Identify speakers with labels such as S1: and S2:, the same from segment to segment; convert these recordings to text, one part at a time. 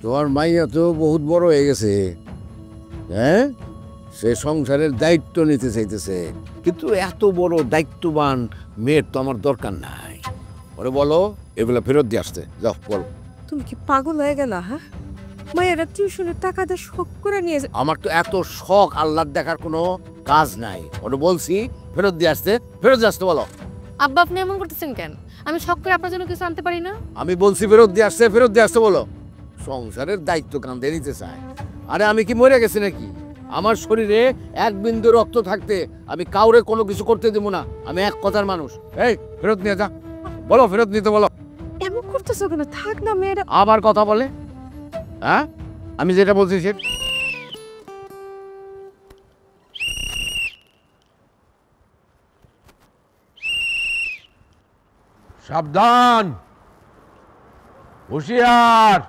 S1: তোমার মাইয়া তো বহুত বড় হয়ে গেছে, হ্যাঁ? সে সংসারের দায়িত্ব নিতে চাইতেছে, কিন্তু এত বড় দায়িত্ববান মেয়ের তো আমার দরকার নাই। ওরে বলো এগুলা ফেরত দিয়ে আসতে। যাও বলো।
S2: তুমি কি পাগল হয়ে গেলা? হ্যাঁ, মায়েরা টিউশনের টাকা দিয়ে শখ করে নিয়ে
S1: আমার তো এত শখ আহ্লাদ দেখার কোনো কাজ নাই। ওরে বলছি ফেরত দিয়ে আসতে, ফেরত দিয়ে আসতে বলো।
S3: আব্বা আপনি এমন করতেছেন কেন? আমি শখ করে আপনার জন্য কিছু আনতে পারি না?
S1: আমি বলছি ফেরত দিয়ে আসতে, ফেরত দিয়ে আসতে বলো। সংসারের দায়িত্ব কাঁধে নিতে চায়। আরে আমি কি মরে গেছি নাকি? আমার শরীরে এক বিন্দু রক্ত থাকতে আমি কাউরে কোনো কিছু করতে দেবো না। আমি এক কথার মানুষ। এই ফেরত নিয়ে যা, বলো ফেরত নিতে বলো।
S2: এমন করতেছো কেন? থাক না মেয়েরা।
S1: আবার কথা বলে, হ্যাঁ? আমি যেটা বলছি সেটা। সাবধান, হুঁশিয়ার।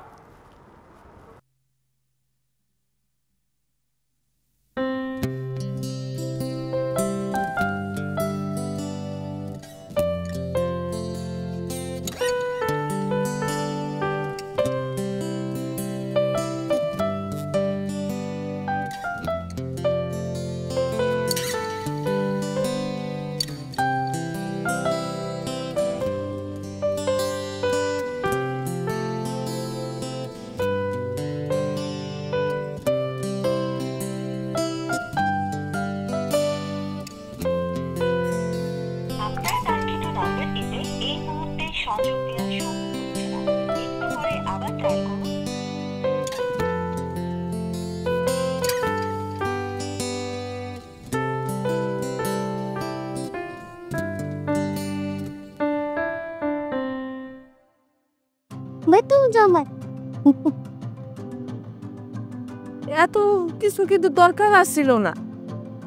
S2: এত কিছু কিন্তু দরকার আসছিল না।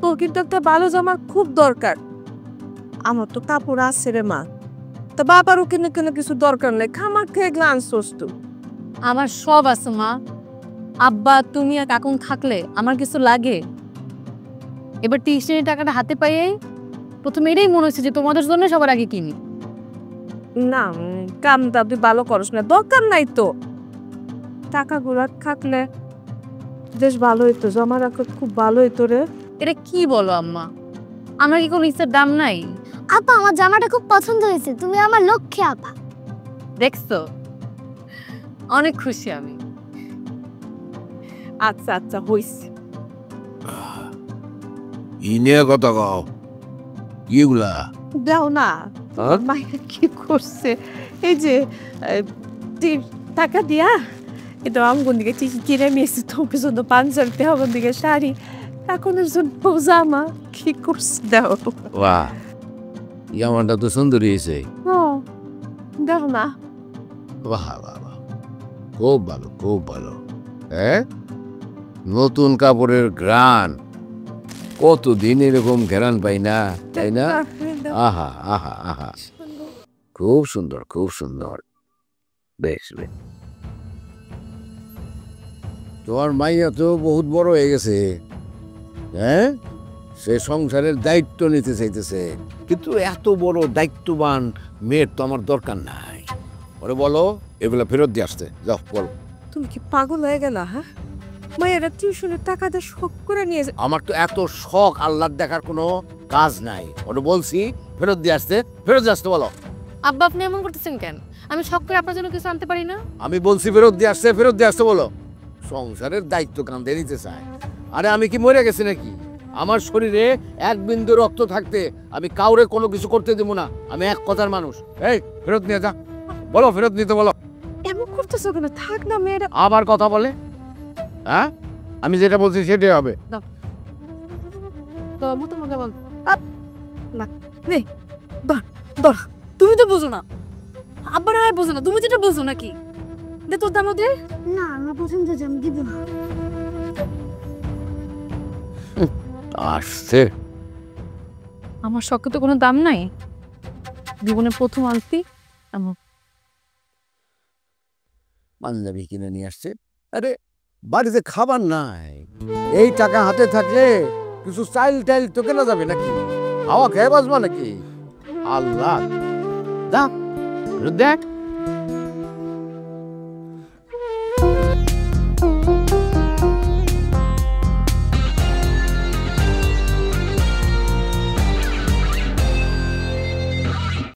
S2: তোর কিন্তু একটা ভালো জামার খুব দরকার। আমার তো কাপড় আছে রে মা, তা বাবারও কিনে কিনে কিছু দরকার নেই। খামার খেয়ে গ্লান্স তো।
S3: আমার সব আছে মা। আব্বা তুমি আর কাকুন থাকলে আমার কিছু লাগে? এবার টিউশনের টাকাটা হাতে পাইয়ে প্রথমে এটাই মনে হচ্ছে যে তোমাদের জন্য সবার আগে কিনি।
S2: না, কামটা তুই ভালো করস না, দরকার নাই তো। টাকাগুলো থাকলে বেশ ভালো হইতো, জমা রাখা খুব ভালো হইতো রে।
S3: এটা কি বলো আম্মা? আমার কি কোনো ইচ্ছার দাম নাই?
S4: আপা আমার জামাটা খুব পছন্দ হয়েছে, তুমি আমার লক্ষ্যে আপা।
S3: দেখছো, অনেক খুশি আমি।
S2: আচ্ছা আচ্ছা হইছে।
S1: ইনে কথা কও কিগুলা?
S2: দাও না, মাইয়া কি করছে? এই যে টাকা দিয়া এটা আমগুন দিকে কিনে নিয়েছি, তোর জন্য পাঞ্জাবিতে আমার দিকে শাড়ি, এখন জামা কি করছে দাও।
S1: বাহ, জামাটা তো সুন্দর হয়েছে।
S2: দাও না।
S1: বাহ বাহ বাহ, খুব ভালো খুব ভালো। হ্যাঁ, নতুন কাপড়ের ঘ্রাণ কতদিন এরকম ঘ্রাণ পাই না, তাই না? আহা আহা আহা, খুব সুন্দর খুব সুন্দর। বেশ বেশ, তোমার মাইয়া তো বহুত বড় হয়ে গেছে, হ্যাঁ? সে সংসারের দায়িত্ব নিতে চাইতেছে, কিন্তু এত বড় দায়িত্ববান মেয়ের তো আমার দরকার নাই। ওরে বলো এগুলা ফেরত দিয়ে আসতে। যাও বলো।
S2: তুমি কি পাগল হয়ে গেলা? হ্যাঁ, মায়েরা টিউশনের টাকা দিয়ে শখ করে নিয়ে
S1: আমার তো এত শখ আহ্লাদ দেখার কোনো কাজ নাই। ওরে বলছি ফেরত দিয়ে আসতে, ফেরত দিয়ে আসতে বলো।
S3: আব্বা আপনি এমন করতেছেন কেন? আমি শখ করে আপনার জন্য কিছু আনতে পারি না?
S1: আমি বলছি ফেরত দিয়ে আসতে, ফেরত দিয়ে আসতে বলো। সংসারের দায়িত্ব কাঁধে নিতে চায়। আরে আমি কি মরে গেছি নাকি? আমার শরীরে এক বিন্দু রক্ত থাকতে আমি কাউরে কোনো কিছু করতে দেবো না। আমি এক কথার মানুষ। এই ফেরত নিয়ে যা, বলো ফেরত নিতে বলো।
S2: এমন করতেছো কেন? থাক না মেয়েরা।
S1: আবার কথা বলে, হ্যাঁ? আমি যেটা বলছি সেটাই হবে।
S2: তোমাকে বল না, নে ধর। তুমি তো বুঝো না, আব্বার আর বুঝো না, তুমি যেটা বুঝো নাকি? দে তোর দাম দে।
S4: না আমার পছন্দ জামা দিব না।
S1: আসছে।
S3: আমার শখে তো কোনো দাম নাই। জীবনের প্রথম আনছি আমার
S1: পাঞ্জাবি কিনে নিয়ে আসছে। আরে বাড়িতে খাবার নাই, এই টাকা হাতে থাকলে কিছু চাইল টাইল তো কেনা যাবে নাকি? হাওয়া খেয়ে বাঁচবা নাকি? আল্লাহ, দেখ